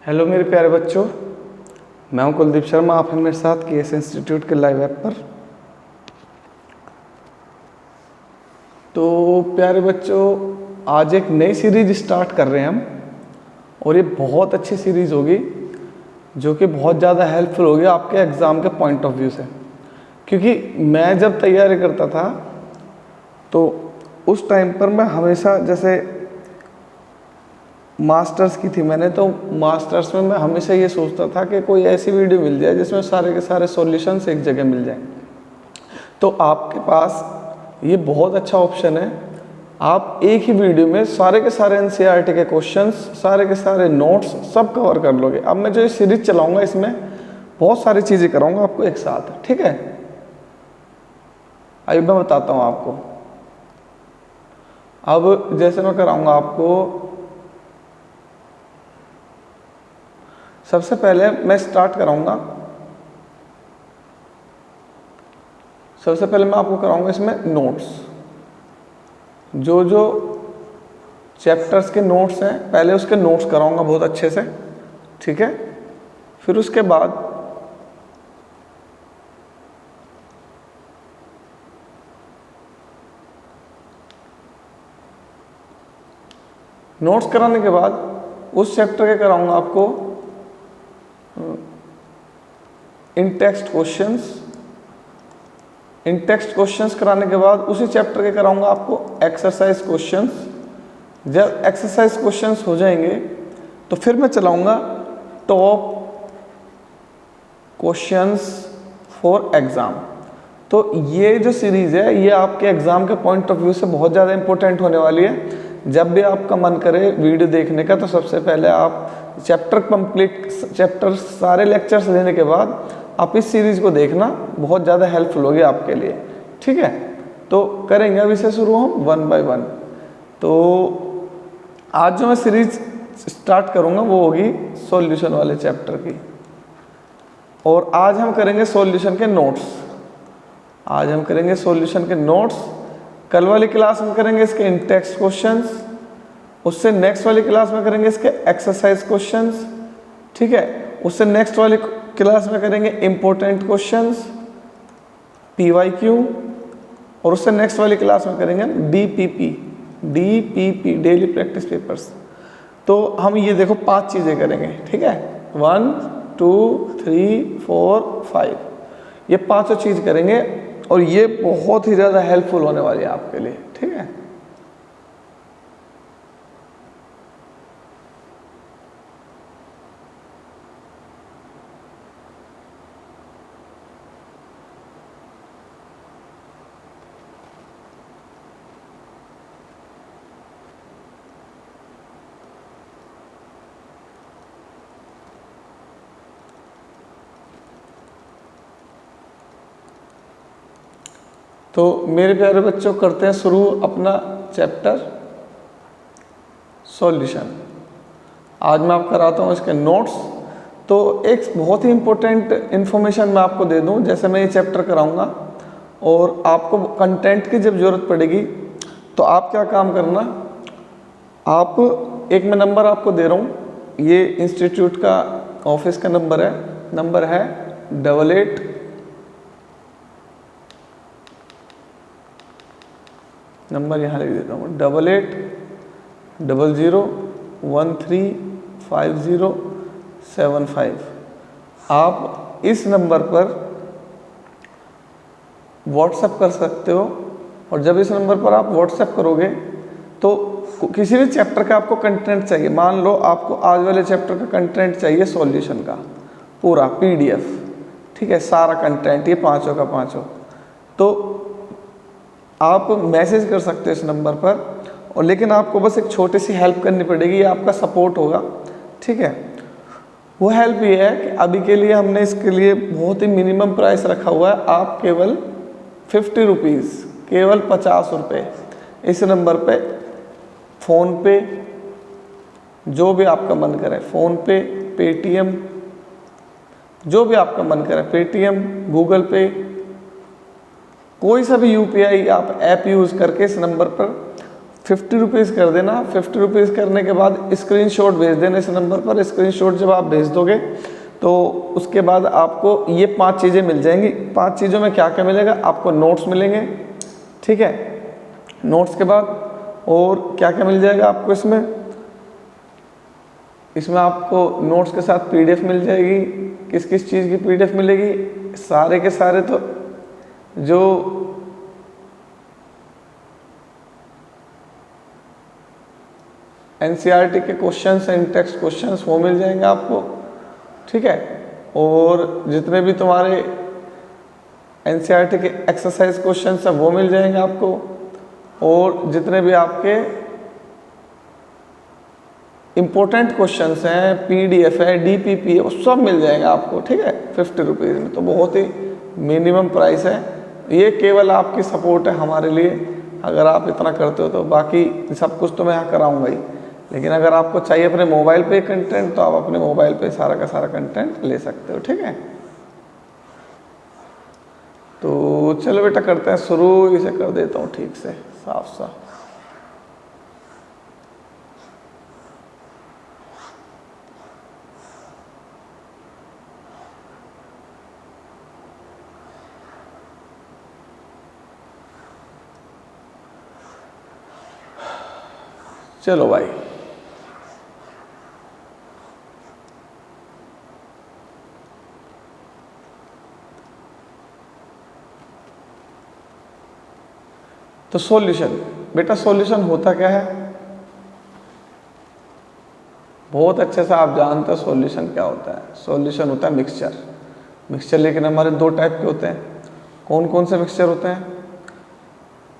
Hello मेरे प्यारे बच्चों, मैं हूं कुलदीप शर्मा। आप हैं मेरे साथ केएस इंस्टीट्यूट के लाइव ऐप पर। तो प्यारे बच्चों, आज एक नई सीरीज स्टार्ट कर रहे हैं हम, और ये बहुत अच्छी सीरीज़ होगी जो कि बहुत ज़्यादा हेल्पफुल होगी आपके एग्ज़ाम के पॉइंट ऑफ व्यू से। क्योंकि मैं जब तैयारी करता था तो उस टाइम पर मैं हमेशा, जैसे मास्टर्स की थी मैंने, तो मास्टर्स में मैं हमेशा ये सोचता था कि कोई ऐसी वीडियो मिल जाए जिसमें सारे के सारे सॉल्यूशंस एक जगह मिल जाएं। तो आपके पास ये बहुत अच्छा ऑप्शन है, आप एक ही वीडियो में सारे के सारे एनसीईआरटी के क्वेश्चंस, सारे के सारे नोट्स सब कवर कर लोगे। अब मैं जो ये सीरीज चलाऊंगा इसमें बहुत सारी चीज़ें कराऊंगा आपको एक साथ, ठीक है। अभी मैं बताता हूँ आपको। अब जैसे मैं कराऊंगा आपको, सबसे पहले मैं स्टार्ट कराऊंगा, सबसे पहले मैं आपको कराऊंगा इसमें नोट्स। जो जो चैप्टर्स के नोट्स हैं पहले उसके नोट्स कराऊंगा बहुत अच्छे से, ठीक है। फिर उसके बाद नोट्स कराने के बाद उस चैप्टर के कराऊंगा आपको इन टेक्स्ट क्वेश्चंस। इन टेक्स्ट क्वेश्चंस कराने के बाद उसी चैप्टर के कराऊंगा आपको एक्सरसाइज क्वेश्चंस। जब एक्सरसाइज क्वेश्चंस हो जाएंगे तो फिर मैं चलाऊंगा टॉप क्वेश्चंस फॉर एग्जाम। तो ये जो सीरीज है ये आपके एग्जाम के पॉइंट ऑफ व्यू से बहुत ज़्यादा इंपॉर्टेंट होने वाली है। जब भी आपका मन करे वीडियो देखने का तो सबसे पहले आप चैप्टर सारे लेक्चर्स लेने के बाद आप इस सीरीज को देखना, बहुत ज़्यादा हेल्पफुल होगी आपके लिए, ठीक है। तो करेंगे अब इसे शुरू हम वन बाय वन। तो आज जो मैं सीरीज स्टार्ट करूँगा वो होगी सॉल्यूशन वाले चैप्टर की, और आज हम करेंगे सॉल्यूशन के नोट्स। आज हम करेंगे सॉल्यूशन के नोट्स। कल वाली क्लास में करेंगे इसके इन टेक्स्ट क्वेश्चंस, उससे नेक्स्ट वाली क्लास में करेंगे इसके एक्सरसाइज क्वेश्चंस, ठीक है। उससे नेक्स्ट वाली क्लास में करेंगे इंपॉर्टेंट क्वेश्चंस PYQ, और उससे नेक्स्ट वाली क्लास में करेंगे DPP डेली प्रैक्टिस पेपर्स। तो हम ये देखो 5 चीज़ें करेंगे, ठीक है। 1 2 3 4 5 ये 5 चीज़ करेंगे, और ये बहुत ही ज़्यादा हेल्पफुल होने वाली है आपके लिए, ठीक है। तो मेरे प्यारे बच्चों, करते हैं शुरू अपना चैप्टर सॉल्यूशन। आज मैं आपको कराता हूँ इसके नोट्स। तो एक बहुत ही इम्पोर्टेंट इन्फॉर्मेशन मैं आपको दे दूँ, जैसे मैं ये चैप्टर कराऊंगा और आपको कंटेंट की जब ज़रूरत पड़ेगी तो आप क्या काम करना, आप एक मैं नंबर आपको दे रहा हूँ, ये इंस्टीट्यूट का ऑफिस का नंबर है 88 नंबर यहाँ लिख देता हूँ 8800135075। आप इस नंबर पर व्हाट्सएप कर सकते हो, और जब इस नंबर पर आप व्हाट्सएप करोगे तो किसी भी चैप्टर का आपको कंटेंट चाहिए, मान लो आपको आज वाले चैप्टर का कंटेंट चाहिए सॉल्यूशन का पूरा PDF, ठीक है, सारा कंटेंट ये पाँचों का पाँचों, तो आप मैसेज कर सकते हो इस नंबर पर। और लेकिन आपको बस एक छोटी सी हेल्प करनी पड़ेगी, ये आपका सपोर्ट होगा, ठीक है। वो हेल्प ये है कि अभी के लिए हमने इसके लिए बहुत ही मिनिमम प्राइस रखा हुआ है। आप केवल 50 रुपीज़, केवल 50 रुपये इस नंबर पे फ़ोन पे, जो भी आपका मन करे, फ़ोन पे, पेटीएम, जो भी आपका मन करे, पेटीएम, गूगल पे, कोई सा भी UPI आप ऐप यूज़ करके इस नंबर पर ₹50 कर देना। ₹50 करने के बाद स्क्रीनशॉट भेज देना इस नंबर पर। स्क्रीनशॉट जब आप भेज दोगे तो उसके बाद आपको ये 5 चीज़ें मिल जाएंगी। 5 चीज़ों में क्या क्या मिलेगा, आपको नोट्स मिलेंगे, ठीक है। नोट्स के बाद और क्या क्या मिल जाएगा आपको इसमें आपको नोट्स के साथ पीडीएफ मिल जाएगी। किस किस चीज़ की पीडीएफ मिलेगी, सारे के सारे तो जो एनसीईआरटी के क्वेश्चंस हैं, टेक्स्ट क्वेश्चंस, वो मिल जाएंगे आपको, ठीक है। और जितने भी तुम्हारे एनसीईआरटी के एक्सरसाइज क्वेश्चंस हैं वो मिल जाएंगे आपको। और जितने भी आपके इम्पोर्टेंट क्वेश्चंस हैं, पीडीएफ है, डीपीपी है, वो सब मिल जाएगा आपको, ठीक है, ₹50 में। तो बहुत ही मिनिमम प्राइस है। ये केवल आपकी सपोर्ट है हमारे लिए, अगर आप इतना करते हो तो। बाकी सब कुछ तो मैं यहाँ कराऊंगा ही, लेकिन अगर आपको चाहिए अपने मोबाइल पे कंटेंट तो आप अपने मोबाइल पे सारा का सारा कंटेंट ले सकते हो, ठीक है। तो चलो बेटा करते हैं शुरू। इसे कर देता हूँ ठीक से साफ साफ। चलो भाई, तो सॉल्यूशन बेटा, सॉल्यूशन होता क्या है, बहुत अच्छे से आप जानते हो सॉल्यूशन क्या होता है। सॉल्यूशन होता है मिक्सचर। मिक्सचर लेकिन हमारे 2 टाइप के होते हैं। कौन कौन से मिक्सचर होते हैं?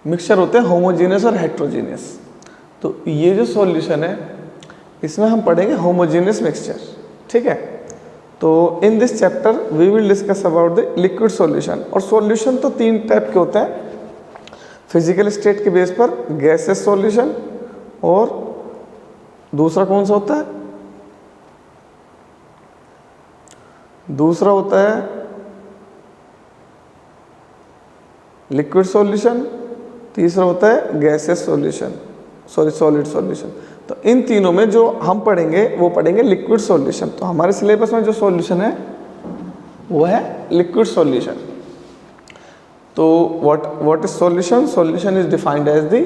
मिक्सचर होते हैं होमोजीनियस और हेट्रोजीनियस। तो ये जो सॉल्यूशन है इसमें हम पढ़ेंगे होमोजीनियस मिक्सचर, ठीक है। तो in this chapter we will discuss about the liquid solution. और सॉल्यूशन तो 3 टाइप के होते हैं। फिजिकल स्टेट के बेस पर गैसेस सॉल्यूशन, और दूसरा कौन सा होता है? दूसरा होता है लिक्विड सॉल्यूशन, तीसरा होता है गैसेस सॉल्यूशन, सॉलिड सॉल्यूशन। तो इन तीनों में जो हम पढ़ेंगे वो पढ़ेंगे लिक्विड सॉल्यूशन। तो हमारे सिलेबस में जो सॉल्यूशन है वो है लिक्विड सॉल्यूशन। तो what is solution? Solution is defined as the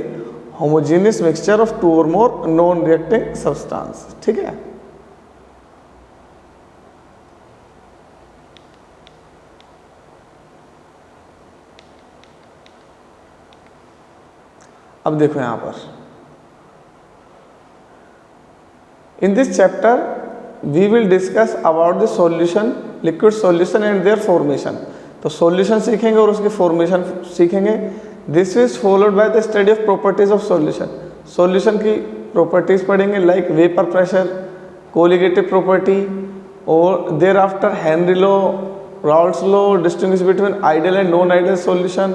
homogeneous mixture of 2 और मोर नॉन रिएक्टिंग सब्सटेंस, ठीक है। अब देखो यहां पर, in this chapter we will discuss about the solution, liquid solution and their formation. तो solution सीखेंगे और उसकी फॉर्मेशन सीखेंगे। This is followed by the study of properties of solution. Solution की प्रॉपर्टीज पढ़ेंगे, like vapour pressure, colligative property, और thereafter Henry law, Raoult's law, distinguish between ideal and non ideal solution,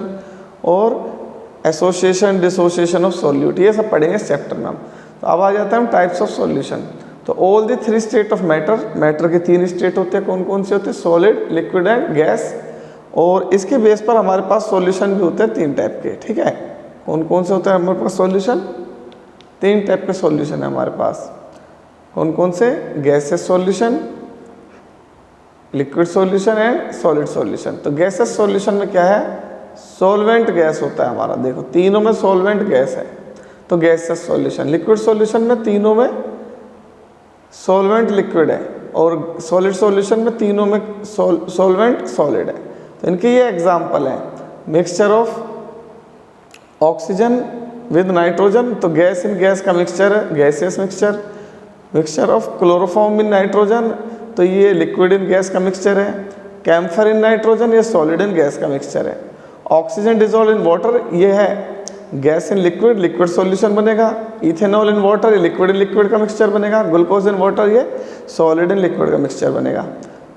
और association dissociation of solute. ये सब पढ़ेंगे इस chapter में हम। तो अब आ जाते हैं हम टाइप्स ऑफ सॉल्यूशन। तो all the 3 state of matter के 3 स्टेट होते हैं। कौन कौन से होते हैं? Solid, liquid and gas. और इसके बेस पर हमारे पास सॉल्यूशन भी होते हैं 3 टाइप के, ठीक है। कौन कौन से होते हैं हमारे पास सॉल्यूशन? 3 टाइप के सॉल्यूशन है हमारे पास। कौन कौन से? Gases solution, liquid solution and solid solution. तो गैसेस सॉल्यूशन में क्या है? सॉल्वेंट गैस होता है हमारा। देखो तीनों में सॉल्वेंट गैस है, तो गैसेस सॉल्यूशन। लिक्विड सॉल्यूशन में तीनों में सॉल्वेंट लिक्विड है, और सॉलिड सॉल्यूशन में तीनों में सॉल्वेंट सॉलिड है। तो इनके ये एग्जाम्पल हैं, mixture of oxygen with nitrogen, तो गैस इन गैस का मिक्सचर है, gaseous mixture. Mixture of chloroform in nitrogen, तो ये लिक्विड इन गैस का मिक्सचर है। कैम्फर इन नाइट्रोजन, ये सॉलिड इन गैस का मिक्सचर है। ऑक्सीजन डिजोल्व इन वाटर, ये है gas in liquid, liquid solution बनेगा। इथेनॉल इन वाटर, ये लिक्विड इन लिक्विड का मिक्सचर बनेगा। ग्लूकोज इन वाटर, ये सॉलिड इन लिक्विड का मिक्सचर बनेगा।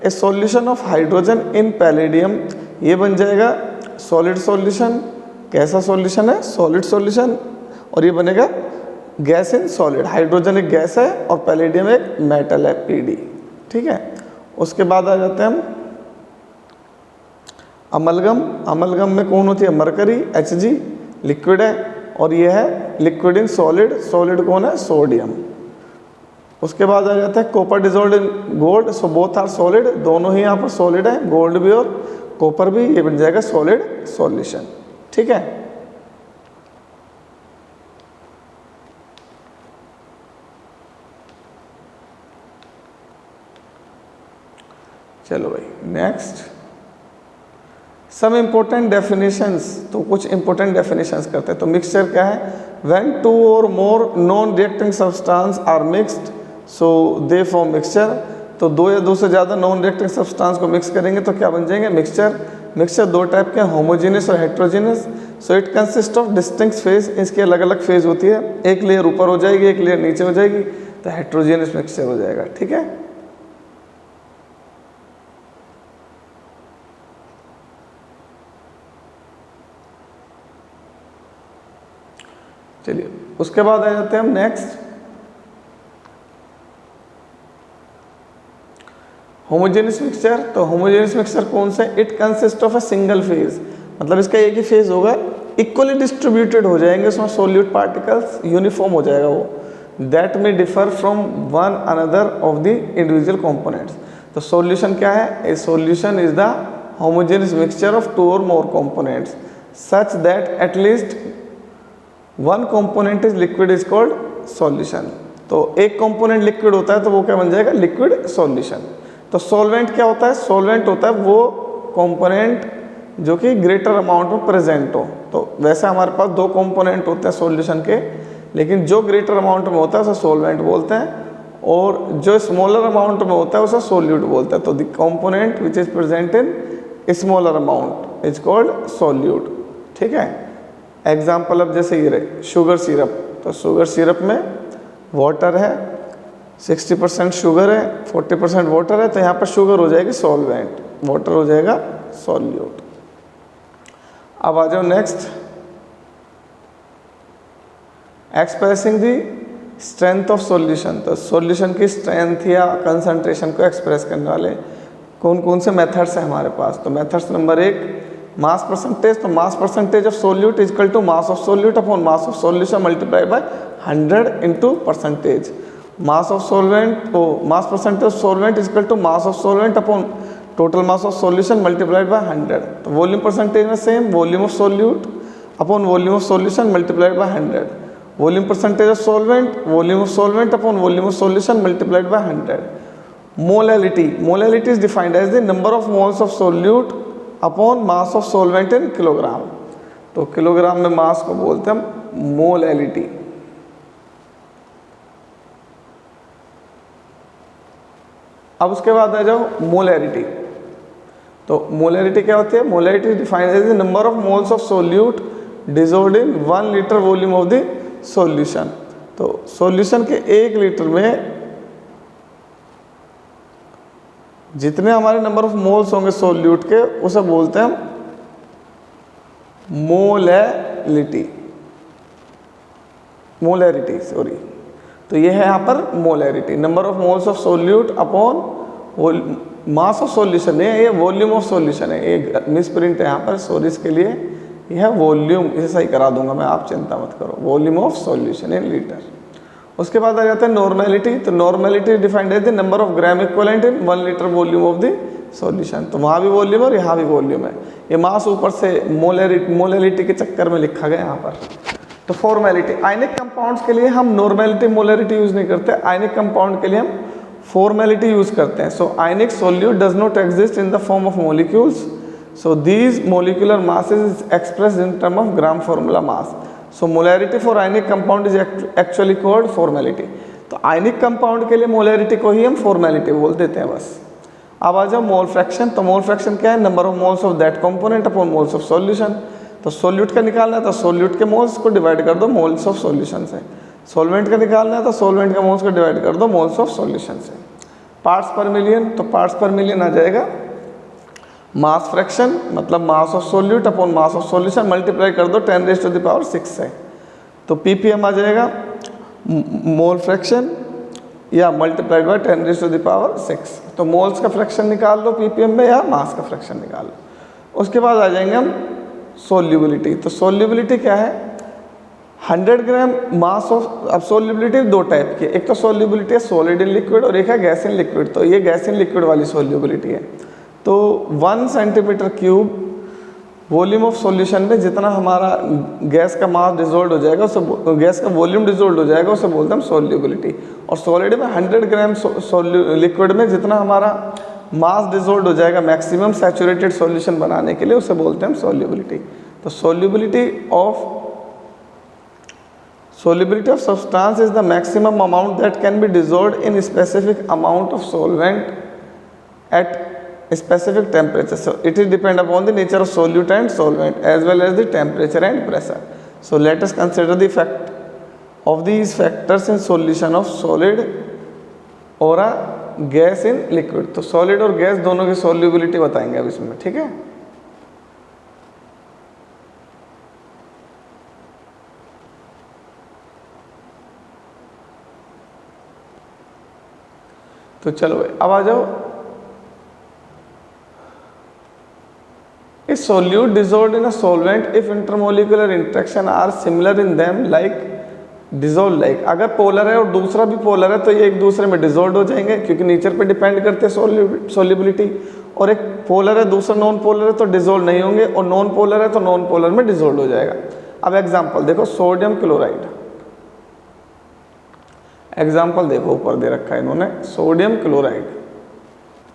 ए solution of hydrogen in palladium, ये बन जाएगा सॉलिड सॉल्यूशन। कैसा सॉल्यूशन है? Solid solution. और ये बनेगा गैस इन सॉलिड। हाइड्रोजन एक गैस है और पैलेडियम एक मेटल है, पीडी, ठीक है। उसके बाद आ जाते हैं हम अमलगम। अमलगम में कौन होती है? मरकरी, Hg लिक्विड है, और ये है लिक्विड इन सॉलिड, सॉलिड कौन है, सोडियम। उसके बाद आ जाता है copper dissolve in gold, so both are solid, दोनों ही यहाँ पर सॉलिड है, गोल्ड भी और कॉपर भी, ये बन जाएगा सॉलिड सॉल्यूशन। ठीक है, चलो भाई नेक्स्ट सम इंपॉर्टेंट डेफिनेशंस। तो कुछ इंपॉर्टेंट डेफिनेशंस करते हैं। तो मिक्सचर क्या है, व्हेन 2 और more non reacting substance are mixed so they form mixture. तो 2 या 2 से ज़्यादा नॉन रिएक्टिंग सब्सटेंस को मिक्स करेंगे तो क्या बन जाएंगे, मिक्सचर। मिक्सचर 2 टाइप के, होमोजेनियस और heterogeneous. So it consist of distinct phase, इसकी अलग अलग फेज होती है, एक लेयर ऊपर हो जाएगी, एक लेयर नीचे हो जाएगी, तो हेट्रोजेनियस मिक्सचर हो जाएगा। ठीक है, चलिए उसके बाद आ जाते हैं हम नेक्स्ट होमोजेनियस मिक्सचर। तो होमोजेनियस मिक्सचर कौन सा है, it consist of a single phase, मतलब इसका एक ही फेज होगा, इक्वली डिस्ट्रीब्यूटेड हो जाएंगे उसमें सोल्यूट पार्टिकल्स, यूनिफॉर्म हो जाएगा वो, that may differ from one another of the individual components. तो सॉल्यूशन क्या है, a solution is the homogeneous mixture of 2 और more components such that at least one component is liquid is called solution. तो एक component liquid होता है तो वो क्या बन जाएगा, लिक्विड सॉल्यूशन। तो सॉल्वेंट क्या होता है, सॉल्वेंट होता है वो कंपोनेंट जो कि ग्रेटर अमाउंट में प्रेजेंट हो। तो वैसे हमारे पास 2 कंपोनेंट होते हैं सॉल्यूशन के, लेकिन जो ग्रेटर अमाउंट में होता है उसे सॉल्वेंट बोलते हैं, और जो स्मॉलर अमाउंट में होता है उसे सोल्यूट बोलते हैं। तो the component which is present in smaller amount is called solute. ठीक है, एग्जाम्पल अब जैसे ये रहे शुगर सिरप। तो शुगर सिरप में वाटर है, 60% शुगर है, 40% वाटर है, तो यहाँ पर शुगर हो जाएगी सॉल्वेंट, वाटर हो जाएगा सॉल्यूट। अब आ जाओ next, expressing the strength of solution. तो सॉल्यूशन की स्ट्रेंथ या कंसंट्रेशन को एक्सप्रेस करने वाले कौन कौन से मेथड्स हैं हमारे पास। तो मेथड्स नंबर 1 मास परसेंटेज। तो mass percentage of solute is equal to mass of solute upon mass of solution multiply by 100 into percentage. Mass of solvent, mass percentage of solvent is equal to mass of solvent upon total mass of solution multiplied by 100। तो volume percentage में same, volume of solute upon volume of solution multiplied by 100। Volume percentage of solvent, volume of solvent upon volume of solution multiplied by 100। Molality, molality is defined as the number of moles of solute upon mass of solvent in kilogram. तो kilogram में mass को बोलते हैं हम molality. अब उसके बाद आ जाओ मोलैरिटी। तो मोलैरिटी क्या होती है, molarity defined as the number of moles of solute dissolved in 1 litre volume of the solution. तो सॉल्यूशन के 1 लीटर में जितने हमारे नंबर ऑफ मोल्स होंगे सोल्यूट के उसे बोलते हैं हम मोलैलिटी, मोलैरिटी सॉरी। तो ये है यहाँ पर molarity, number of moles of solute upon mass of solution है, ये वॉल्यूम ऑफ सॉल्यूशन है, एक मिस प्रिंट है यहाँ पर, सॉरी इसके लिए। यह वॉल्यूम, इसे सही करा दूंगा मैं, आप चिंता मत करो, volume of solution in litre. उसके बाद आ जाता है नॉर्मेलिटी। तो normality defined as the number of gram equivalent in 1 litre volume of the solution. तो वहाँ भी वॉल्यूम है और यहाँ भी वॉल्यूम है, ये मास ऊपर से मोलैरिटी के चक्कर में लिखा गया यहाँ पर। तो फॉर्मेलिटी, आयनिक कंपाउंड्स के लिए हम नॉर्मेलिटी मोलैरिटी यूज नहीं करते, आयनिक कंपाउंड के लिए हम फॉर्मेलिटी यूज करते हैं। So ionic solute does not exist in the form of molecules, so these molecular masses is expressed in term of gram formula mass. So molarity for ionic compound is actually called formality. तो ionic compound के लिए molarity को ही हम formality बोल देते हैं बस। अब आ जाओ मोल फ्रैक्शन। तो मोल फ्रैक्शन क्या है, number of moles of that component upon moles of solution. तो सोल्यूट का निकालना है तो सोल्यूट के मोल्स को डिवाइड कर दो मोल्स ऑफ सॉल्यूशन से, सॉल्वेंट का निकालना है तो सॉल्वेंट के मोल्स को डिवाइड कर दो मोल्स ऑफ सॉल्यूशन से। पार्ट्स पर मिलियन, तो पार्ट्स पर मिलियन आ जाएगा मास फ्रैक्शन, मतलब मास of solute upon mass of solution multiply कर दो 10⁻⁶ से। तो ppm आ जाएगा मोल फ्रैक्शन या मल्टीप्लाइड बाय 10⁻⁶। तो मोल्स का फ्रैक्शन निकाल लो ppm में या मास का फ्रैक्शन निकाल लो। उसके बाद आ जाएंगे हम सोल्यूबिलिटी। तो सोल्यूबिलिटी क्या है, 100 ग्राम मास ऑफ, अब सोल्यूबिलिटी दो टाइप की है, एक तो सोल्यूबिलिटी है सॉलिड इन लिक्विड और एक है गैस इन लिक्विड। तो ये गैस इन लिक्विड वाली सोल्यूबिलिटी है। तो 1 centimetre cube volume of solution में जितना हमारा गैस का मास डिजोल्व हो जाएगा उसे, गैस का वॉल्यूम डिजोल्व हो जाएगा उसे बोलते हैं हम सोल्यूबिलिटी। और सॉलिड में 100 ग्राम लिक्विड में जितना हमारा मास डिजोल्व हो जाएगा मैक्सिमम सैचुरेटेड सॉल्यूशन बनाने के लिए उसे बोलते हैं हम सोल्यूबिलिटी। तो solubility of substance is the maximum amount that can be dissolved in specific amount of solvent eight specific temperature. So it is depend upon the nature of solute and solvent as well as the temperature and pressure. So let us consider the effect of these factors in solution of solid or a gas in liquid. तो solid और gas दोनों की solubility बताएंगे अब इसमें, ठीक है। तो चलो अब आ जाओ, is solute dissolved in a solvent if intermolecular interaction are similar in them like dissolve like। अगर पोलर है और दूसरा भी पोलर है तो ये एक दूसरे में डिजोल्व हो जाएंगे क्योंकि नेचर पे डिपेंड करते हैं सोल्यूबिलिटी। और एक पोलर है दूसरा नॉन पोलर है तो डिजोल्व नहीं होंगे, और नॉन पोलर है तो नॉन पोलर में डिजोल्व हो जाएगा। अब एग्जांपल देखो, सोडियम क्लोराइड, एग्जांपल देखो ऊपर दे रखा है इन्होंने, सोडियम क्लोराइड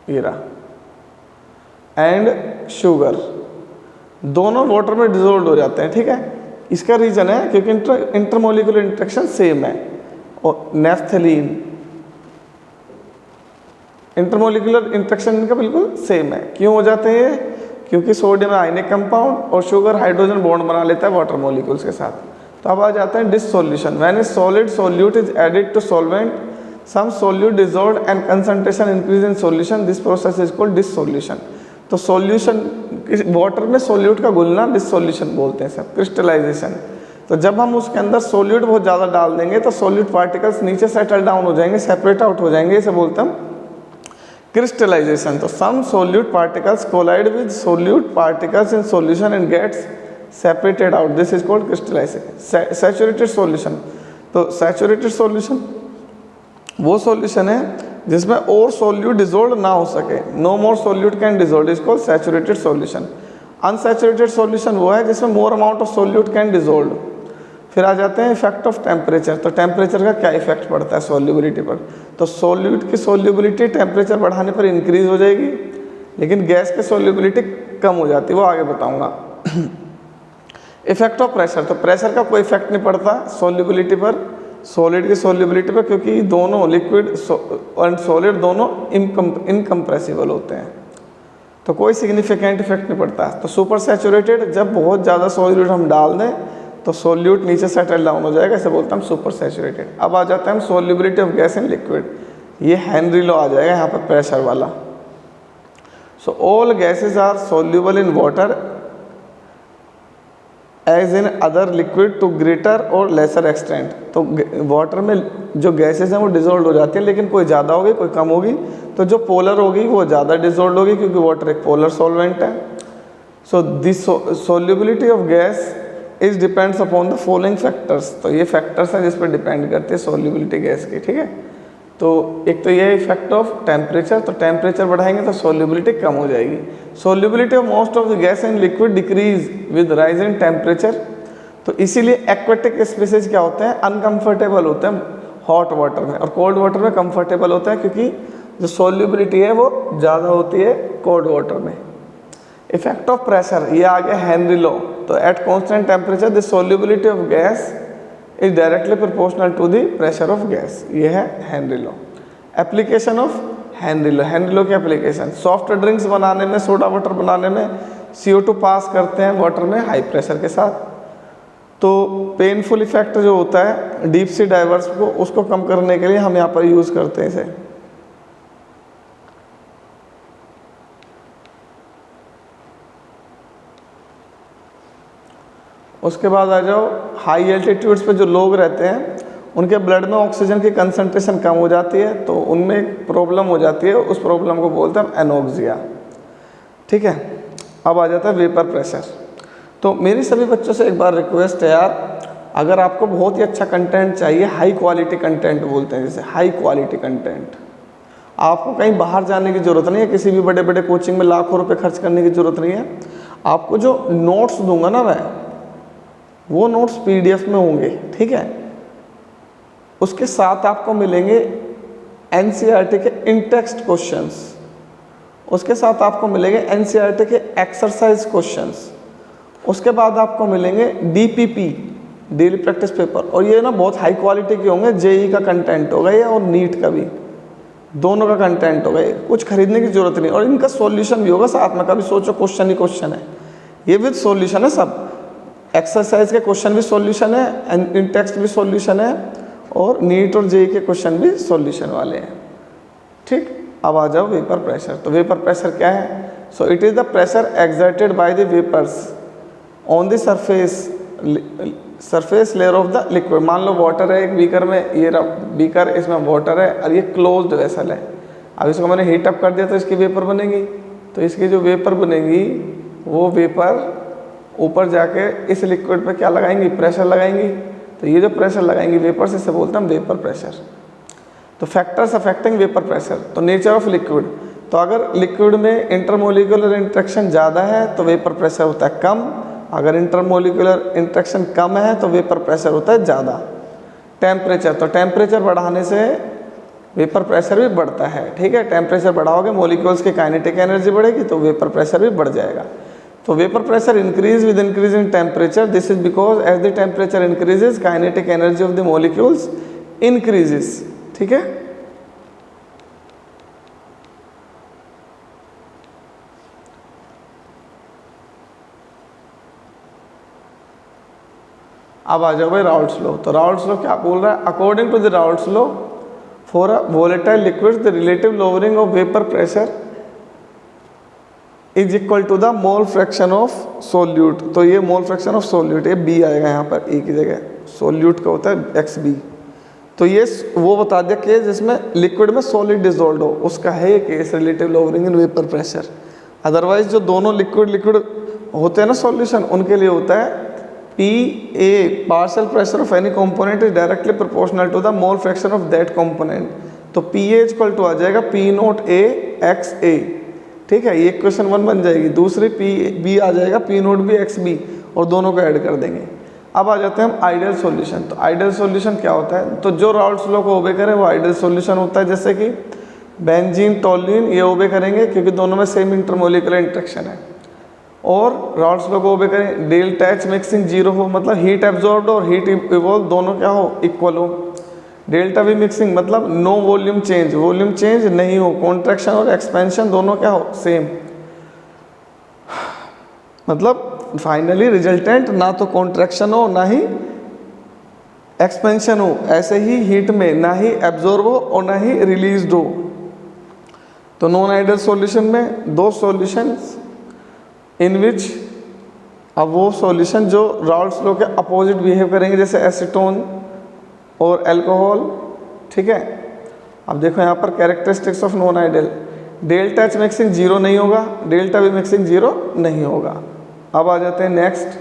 ये रहा एंड शुगर, दोनों वाटर में डिजोल्व हो जाते हैं, ठीक है। इसका रीजन है क्योंकि इंटरमोलिकुलर इंटरेक्शन सेम है। और नेफ्थलीन, इंटरमोलिकुलर इंटरेक्शन इनका बिल्कुल सेम है। क्यों हो जाते हैं? क्योंकि सोडियम आयनिक कंपाउंड और शुगर हाइड्रोजन बॉन्ड बना लेता है वाटर मॉलिक्यूल्स के साथ। तो अब आ जाते हैं dissolution. When a solid solute is added to solvent, some solute dissolve and concentration increase in solution, this process is called dissolution. तो सॉल्यूशन, वाटर में सोल्यूट का घुलना डिसोल्यूशन बोलते हैं सब, क्रिस्टलाइजेशन। तो जब हम उसके अंदर सोल्यूट बहुत ज़्यादा डाल देंगे तो सोल्यूट पार्टिकल्स नीचे सेटल डाउन हो जाएंगे, सेपरेट आउट हो जाएंगे, इसे बोलते हैं क्रिस्टलाइजेशन। तो some solute particles collide with solute particles in solution and gets separated out, this is called crystallization. Saturated solution, तो सैचुरेटेड सॉल्यूशन वो सॉल्यूशन है जिसमें और सोल्यूट डिजोल्व ना हो सके, no more solute can dissolve, is called saturated solution. Unsaturated solution वो है जिसमें more amount of solute can dissolve. फिर आ जाते हैं इफेक्ट ऑफ टेम्परेचर। तो टेम्परेचर का क्या इफेक्ट पड़ता है सोल्यूबिलिटी पर? तो सोल्यूट की सोल्यूबिलिटी टेम्परेचर बढ़ाने पर इंक्रीज हो जाएगी, लेकिन गैस की सोल्यूबिलिटी कम हो जाती है, वो आगे बताऊंगा। इफेक्ट ऑफ प्रेशर, तो प्रेशर का कोई इफेक्ट नहीं पड़ता सोल्यूबिलिटी पर, सॉलिड की सोल्यूबिलिटी पर, क्योंकि दोनों लिक्विड एंड सॉलिड दोनों इनकम्प्रेसिबल होते हैं, तो कोई सिग्निफिकेंट इफेक्ट नहीं पड़ता। तो सुपर सैचुरेटेड, जब बहुत ज़्यादा सोल्यूट हम डाल दें तो सोल्यूट नीचे सेटल डाउन हो जाएगा, इसे बोलते हैं हम सुपर सैचुरेटेड। अब आ जाता है हम solubility of gas in liquid, ये हेनरी लॉ आ जाएगा यहाँ पर प्रेशर वाला। So all gases are soluble in water as in other liquid to greater और लेसर एक्सटेंट। तो वाटर में जो गैसेज हैं वो डिजोल्व हो जाती हैं, लेकिन कोई ज़्यादा होगी कोई कम होगी। तो जो पोलर होगी वो ज़्यादा डिजोल्व होगी क्योंकि वाटर एक पोलर सॉल्वेंट है। So this solubility of gas is depends upon the following factors. तो ये फैक्टर्स हैं जिस पर डिपेंड करते हैं सोल्यूबिलिटी गैस की, ठीक है। तो एक तो ये इफेक्ट ऑफ टेम्परेचर, तो टेम्परेचर बढ़ाएंगे तो सोल्यूबिलिटी कम हो जाएगी। Solubility of most of the gas in liquid decrease with rise in temperature. तो इसीलिए एक्वेटिक स्पीसीज क्या होते हैं, अनकंफर्टेबल होते हैं हॉट वाटर में, और कोल्ड वाटर में कंफर्टेबल होता है क्योंकि जो सोल्यूबिलिटी है वो ज़्यादा होती है कोल्ड वाटर में। इफेक्ट ऑफ प्रेशर, ये आ गया हेनरी लॉ। तो at constant temperature the solubility of gas is directly proportional to the pressure of gas, ये है Henry law. Application of Henry law, Henry law की एप्लीकेशन सॉफ्ट ड्रिंक्स बनाने में, soda water बनाने में CO2 पास करते हैं वाटर में हाई प्रेशर के साथ। तो पेनफुल इफेक्ट जो होता है डीप सी डाइवर्स को, उसको कम करने के लिए हम यहाँ पर यूज़ करते हैं इसे। उसके बाद आ जाओ हाई एल्टीट्यूड्स पे जो लोग रहते हैं उनके ब्लड में ऑक्सीजन की कंसंट्रेशन कम हो जाती है, तो उनमें एक प्रॉब्लम हो जाती है, उस प्रॉब्लम को बोलते हैं हम एनोक्सिया, ठीक है। अब आ जाता है वेपर प्रेशर। तो मेरी सभी बच्चों से एक बार रिक्वेस्ट है यार, अगर आपको बहुत ही अच्छा कंटेंट चाहिए, हाई क्वालिटी कंटेंट बोलते हैं जैसे, हाई क्वालिटी कंटेंट, आपको कहीं बाहर जाने की ज़रूरत नहीं है, किसी भी बड़े बड़े कोचिंग में लाखों रुपए खर्च करने की ज़रूरत नहीं है। आपको जो नोट्स दूंगा ना मैं, वो नोट्स PDF में होंगे, ठीक है। उसके साथ आपको मिलेंगे NCERT के इन टेक्स्ट क्वेश्चंस, उसके साथ आपको मिलेंगे NCERT के एक्सरसाइज क्वेश्चंस, उसके बाद आपको मिलेंगे DPP डेली प्रैक्टिस पेपर, और ये ना बहुत हाई क्वालिटी के होंगे। JEE का कंटेंट होगा ये, और नीट का भी, दोनों का कंटेंट होगा ये, कुछ खरीदने की जरूरत नहीं। और इनका सॉल्यूशन भी होगा साथ में, कभी सोचो क्वेश्चन ही क्वेश्चन है, ये विद सॉल्यूशन है सब। एक्सरसाइज के क्वेश्चन भी सॉल्यूशन है, इन टेक्स्ट भी सॉल्यूशन है, और नीट और JEE के क्वेश्चन भी सॉल्यूशन वाले हैं, ठीक। अब आ जाओ वेपर प्रेशर। तो वेपर प्रेशर क्या है? So it is the pressure exerted by the vapours on the surface layer of the liquid. मान लो वाटर है एक बीकर में, ये बीकर, इसमें वाटर है और ये क्लोज्ड वेसल है। अब इसको मैंने हीट अप कर दिया तो इसकी वेपर बनेगी, तो इसकी जो वेपर बनेगी वो वेपर ऊपर जाके इस लिक्विड पे क्या लगाएंगी? प्रेशर लगाएंगी। तो ये जो प्रेशर लगाएंगी वेपर से, इसे बोलते हैं हम वेपर प्रेशर। तो फैक्टर्स अफेक्टिंग वेपर प्रेशर, तो नेचर ऑफ लिक्विड, तो अगर लिक्विड में इंटरमोलिकुलर इंटरेक्शन ज़्यादा है तो वेपर प्रेशर होता है कम, अगर इंटरमोलिकुलर इंटरेक्शन कम है तो वेपर प्रेशर होता है ज़्यादा। टेम्परेचर, तो टेम्परेचर बढ़ाने से वेपर प्रेशर भी बढ़ता है, ठीक है। टेम्परेचर बढ़ाओगे मॉलिक्यूल्स की काइनेटिक एनर्जी बढ़ेगी तो वेपर प्रेशर भी बढ़ जाएगा। तो vapour pressure increase with increase in temperature, this is because as the temperature increases kinetic energy of the molecules increases, ठीक है। अब आ जाओ भाई राउल्ट्स लॉ। तो राउल्ट्स लॉ क्या बोल रहा है? According to the Raoult's law for a volatile liquid the relative lowering of vapour pressure is equal to the mole fraction of solute. तो ये मोल फ्रैक्शन ऑफ सोल्यूट, ये B आएगा यहाँ पर एक ही जगह, सोल्यूट का होता है XB। तो ये वो बता दिया केस जिसमें लिक्विड में सॉलिड डिजोल्व हो, उसका है ये case relative lowering in vapour pressure. Otherwise जो दोनों लिक्विड होते हैं ना सॉल्यूशन, उनके लिए होता है PA partial pressure of any component is directly proportional to the mole fraction of that component. तो PA इक्वल टू आ जाएगा P0A XA, ठीक है। ये क्वेश्चन 1 बन जाएगी। दूसरी B आ जाएगा P0B XB, और दोनों को ऐड कर देंगे। अब आ जाते हैं हम आइडियल सॉल्यूशन। तो आइडियल सॉल्यूशन क्या होता है? तो जो राउल्ट्स लॉ को ओबे करे वो आइडियल सॉल्यूशन होता है। जैसे कि बेंजीन, टोल्यूइन, ये ओबे करेंगे क्योंकि दोनों में सेम इंटरमोलिकुलर इंटरेक्शन है। और राउल्ट्स लॉ को ओबे करें डेल्टा H मिक्सिंग 0 हो, मतलब हीट एब्जॉर्ब्ड और हीट इवॉल्व दोनों क्या हो? इक्वल हो। डेल्टा V मिक्सिंग मतलब no volume change, volume change नहीं हो, कॉन्ट्रैक्शन और एक्सपेंशन दोनों क्या हो? सेम। मतलब फाइनली रिजल्टेंट ना तो कॉन्ट्रैक्शन हो ना ही एक्सपेंशन हो, ऐसे ही हीट में ना ही एब्जॉर्ब हो और ना ही रिलीज हो। तो नॉन आइडियल सॉल्यूशन में दो सॉल्यूशंस इन विच, अब वो सॉल्यूशन जो राउल्ट्स लॉ के अपोजिट बिहेव करेंगे, जैसे एसीटोन और अल्कोहल, ठीक है। अब देखो यहाँ पर characteristics of non ideal, delta H mixing 0 नहीं होगा, डेल्टा V मिक्सिंग 0 नहीं होगा। अब आ जाते हैं next,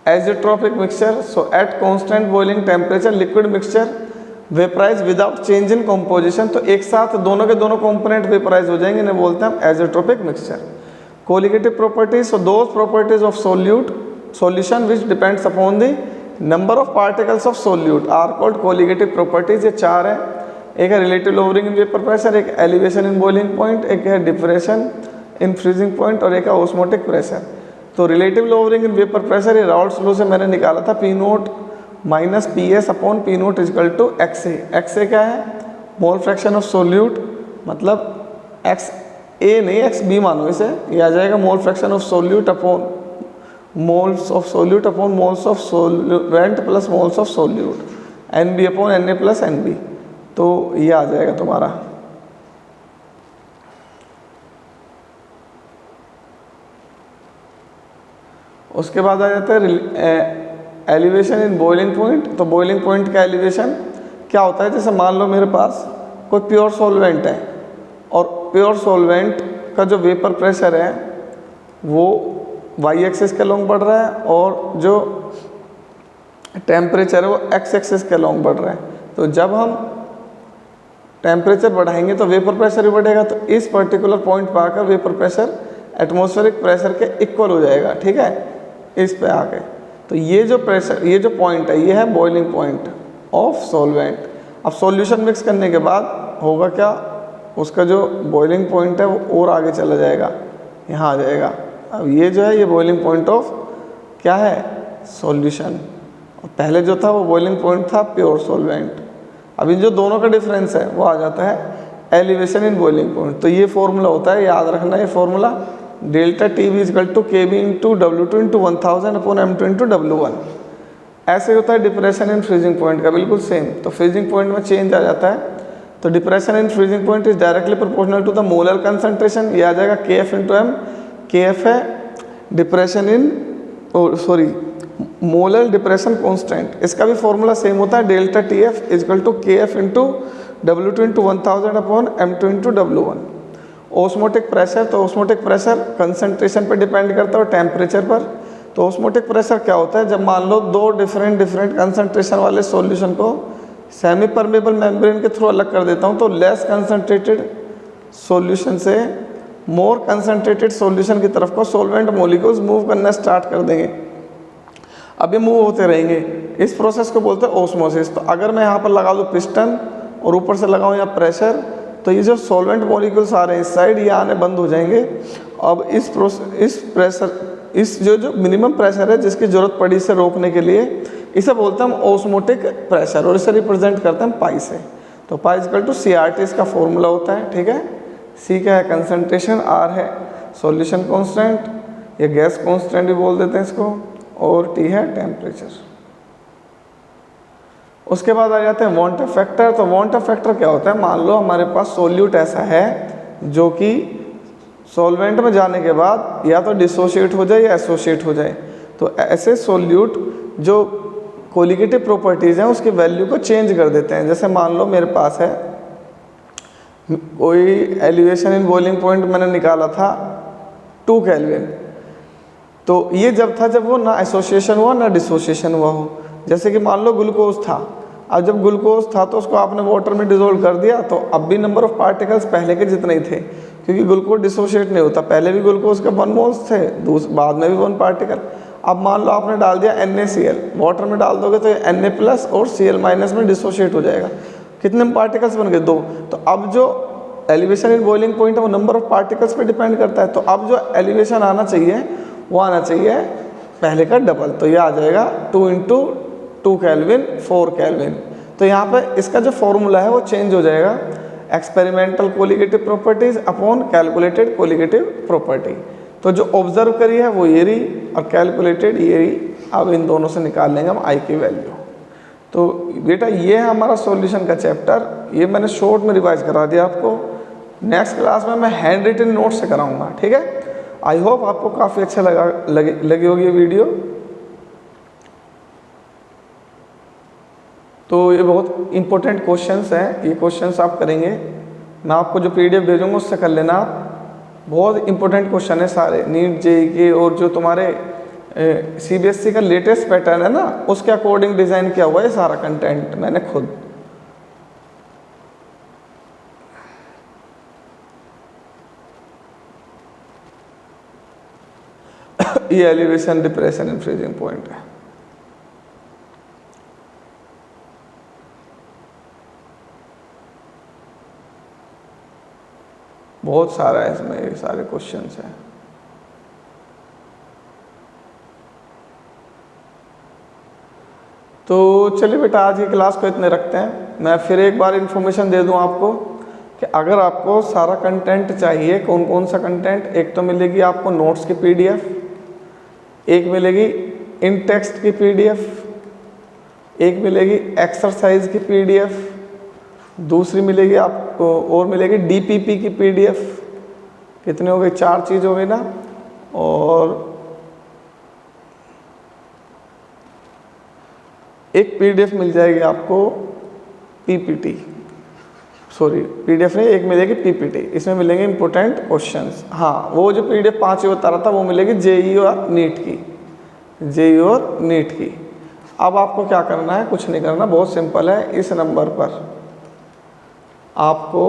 azeotropic mixture. So at constant boiling temperature liquid mixture vaporise without change in composition. तो एक साथ दोनों के दोनों कंपोनेंट वेपराइज हो जाएंगे, इन्हें बोलते हैं हम azeotropic mixture. Colligative properties, so those properties of solution which depends upon the number of particles of solute are called colligative properties. ये 4 है, एक है relative lowering in vapour pressure, एक एलिवेशन इन बॉइलिंग पॉइंट, एक है depression in freezing point, और एक है ऑस्मोटिक प्रेशर। तो relative lowering in vapour pressure, ये राउल्ट्स लॉ से मैंने निकाला था, P0 minus PS upon P0 is equal to XA। XA क्या है? मोल फ्रैक्शन ऑफ सोल्यूट, मतलब XA नहीं XB मानो इसे, ये आ जाएगा mole fraction of solute upon moles of solute upon moles of solute plus moles of solute, NB upon Na plus NB। तो ये आ जाएगा तुम्हारा। उसके बाद आ जाता है एलिवेशन इन बॉइलिंग पॉइंट। तो बॉइलिंग पॉइंट का एलिवेशन क्या होता है? जैसे मान लो मेरे पास कोई प्योर सॉल्वेंट है, और प्योर सॉल्वेंट का जो वेपर प्रेशर है वो वाई एक्सिस के लॉन्ग बढ़ रहा है और जो टेम्परेचर है वो एक्स एक्सिस के लॉन्ग बढ़ रहा है। तो जब हम टेम्परेचर बढ़ाएंगे तो वेपर प्रेशर भी बढ़ेगा। तो इस पर्टिकुलर पॉइंट पर आकर वेपर प्रेशर एटमॉस्फेरिक प्रेशर के इक्वल हो जाएगा, ठीक है, इस पे आके। तो ये जो प्रेशर, ये जो पॉइंट है, ये है बॉइलिंग पॉइंट ऑफ सॉल्वेंट। अब सॉल्यूशन मिक्स करने के बाद होगा क्या, उसका जो बॉइलिंग पॉइंट है वो और आगे चला जाएगा, यहाँ आ जाएगा। अब ये जो है ये बॉइलिंग पॉइंट ऑफ क्या है, सॉल्यूशन। और पहले जो था वो बॉइलिंग पॉइंट था प्योर सॉल्वेंट। अभी जो दोनों का डिफरेंस है वो आ जाता है एलिवेशन इन बॉइलिंग पॉइंट। तो ये फॉर्मूला होता है, याद रखना ये formula, delta T V is equal to K B into W2 into 1000 upon M2 into W1। ऐसे होता है डिप्रेशन इन फ्रीजिंग पॉइंट का, बिल्कुल सेम। तो फ्रीजिंग पॉइंट में चेंज आ जाता है। तो depression in freezing point is directly proportional to the molar concentration. ये आ जाएगा KF इंटू M। KF है depression in, sorry, molar depression constant. इसका भी फॉर्मूला सेम होता है, delta TF is equal to KF into W2 into 1000 upon M2 into W1। Osmotic pressure, तो osmotic pressure concentration पर डिपेंड करता है और टेम्परेचर पर। तो ऑस्मोटिक प्रेशर क्या होता है, जब मान लो दो डिफरेंट कंसंट्रेशन वाले सॉल्यूशन को सेमी परमेबल मेम्ब्रेन के थ्रू अलग कर देता हूँ, तो लेस कंसंट्रेटेड सॉल्यूशन से मोर कंसंट्रेटेड सॉल्यूशन की तरफ को सॉल्वेंट मॉलिक्यूल्स मूव करना स्टार्ट कर देंगे। अब ये मूव होते रहेंगे, इस प्रोसेस को बोलते हैं ऑस्मोसिस। तो अगर मैं यहाँ पर लगा दूँ पिस्टन और ऊपर से लगाऊँ यहाँ प्रेशर, तो ये जो सॉल्वेंट मॉलिक्यूल्स आ रहे हैं इस साइड, ये आने बंद हो जाएंगे। अब इस प्रेशर, इस जो मिनिमम प्रेशर है जिसकी ज़रूरत पड़ी इसे रोकने के लिए, इसे बोलते हैं हम ऑस्मोटिक प्रेशर, और इसे रिप्रेजेंट करते हैं पाई से। तो पाई इक्वल टू CRT इसका फॉर्मूला होता है, ठीक है। C क्या है, कंसंट्रेशन, R है सॉल्यूशन कांस्टेंट या गैस कांस्टेंट भी बोल देते हैं इसको, और T है टेम्परेचर। उसके बाद आ जाते हैं वांट फैक्टर। तो वांट फैक्टर क्या होता है, मान लो हमारे पास सोल्यूट ऐसा है जो कि सॉल्वेंट में जाने के बाद या तो डिसोशिएट हो जाए या एसोशिएट हो जाए। तो ऐसे सोल्यूट जो कोलिगेटिव प्रॉपर्टीज़ हैं उसकी वैल्यू को चेंज कर देते हैं। जैसे मान लो मेरे पास है कोई एलिवेशन इन बॉइलिंग पॉइंट मैंने निकाला था 2 केल्विन। तो ये जब था जब वो ना एसोसिएशन हुआ ना डिसोसिएशन हुआ हो। जैसे कि मान लो ग्लूकोज था, अब जब ग्लूकोज था तो उसको आपने वाटर में डिसोल्व कर दिया, तो अब भी नंबर ऑफ पार्टिकल्स पहले के जितने ही थे, क्योंकि ग्लूकोज डिसोशिएट नहीं होता। पहले भी ग्लूकोज के 1 मोल्स थे, बाद में भी 1 पार्टिकल। अब मान लो आपने डाल दिया NaCl, वाटर में डाल दोगे तो ये Na+ और Cl- में डिसोशिएट हो जाएगा। कितने पार्टिकल्स बन गए, 2। तो अब जो एलिवेशन इन बॉइलिंग पॉइंट है वो नंबर ऑफ पार्टिकल्स पे डिपेंड करता है। तो अब जो एलिवेशन आना चाहिए वो आना चाहिए पहले का डबल। तो ये आ जाएगा 2 इंटू 2 केल्विन 4 केल्विन। तो यहाँ पे इसका जो फॉर्मूला है वो चेंज हो जाएगा, experimental colligative properties upon calculated colligative property. तो जो ऑब्जर्व करी है वो ये रही और कैलकुलेटेड ये रही। अब इन दोनों से निकाल लेंगे हम I की वैल्यू। तो बेटा ये है हमारा सॉल्यूशन का चैप्टर। ये मैंने शॉर्ट में रिवाइज करा दिया आपको। नेक्स्ट क्लास में मैं हैंड रिटन नोट से कराऊंगा, ठीक है। आई होप आपको काफ़ी अच्छा लगी होगी ये वीडियो। तो ये बहुत इंपॉर्टेंट क्वेश्चंस हैं, ये क्वेश्चंस आप करेंगे। मैं आपको जो PDF भेजूंगा उससे कर लेना आप। बहुत इंपॉर्टेंट क्वेश्चन है सारे, नीट JEE के, और जो तुम्हारे CBSE का लेटेस्ट पैटर्न है ना उसके अकॉर्डिंग डिज़ाइन किया हुआ है सारा कंटेंट मैंने खुद। ये elevation depression and freezing point है। बहुत सारा है इसमें, ये सारे क्वेश्चंस हैं। तो चलिए बेटा आज की क्लास को इतने रखते हैं। मैं फिर एक बार इन्फॉर्मेशन दे दूं आपको कि अगर आपको सारा कंटेंट चाहिए, कौन कौन सा कंटेंट, एक तो मिलेगी आपको नोट्स की PDF, एक मिलेगी इन टेक्स्ट की PDF, एक मिलेगी एक्सरसाइज की PDF, दूसरी मिलेगी आपको और मिलेगी DPP की PDF। कितने हो गए, 4 चीज़ हो गई ना। और एक PDF मिल जाएगी आपको PPT, सॉरी पीडीएफ नहीं, एक मिलेगी पीपीटी, इसमें मिलेंगे इंपॉर्टेंट क्वेश्चंस। हाँ, वो जो पीडीएफ 5 बता रहा था वो मिलेगी जेईई और नीट की, जेईई और नीट की। अब आपको क्या करना है, कुछ नहीं करना, बहुत सिंपल है। इस नंबर पर आपको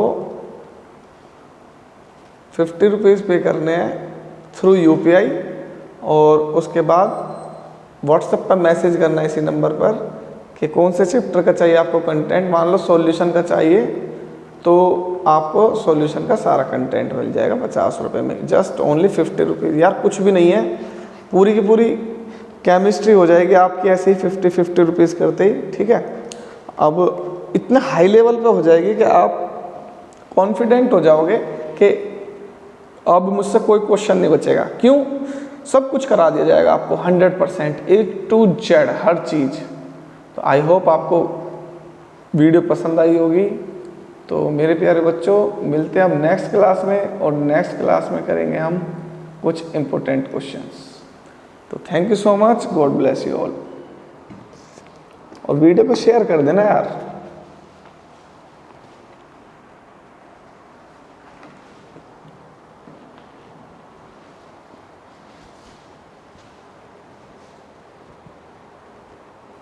50 रुपीज़ पे करने हैं थ्रू यूपीआई, और उसके बाद व्हाट्सएप पर मैसेज करना है इसी नंबर पर कि कौन से चैप्टर का चाहिए आपको कंटेंट। मान लो सॉल्यूशन का चाहिए तो आपको सॉल्यूशन का सारा कंटेंट मिल जाएगा 50 रुपये में, जस्ट ओनली 50 रुपीज़। यार कुछ भी नहीं है, पूरी की पूरी केमिस्ट्री हो जाएगी आपकी ऐसे ही 50 रुपीज़ करते ही, ठीक है। अब इतना हाई लेवल पे हो जाएगी कि आप कॉन्फिडेंट हो जाओगे कि अब मुझसे कोई क्वेश्चन नहीं बचेगा। क्यों? सब कुछ करा दिया जाएगा आपको 100% A to Z हर चीज़। तो आई होप आपको वीडियो पसंद आई होगी। तो मेरे प्यारे बच्चों, मिलते हैं हम नेक्स्ट क्लास में, और नेक्स्ट क्लास में करेंगे हम कुछ इम्पोर्टेंट क्वेश्चंस। तो thank you so much, God bless you all. और वीडियो को शेयर कर देना यार।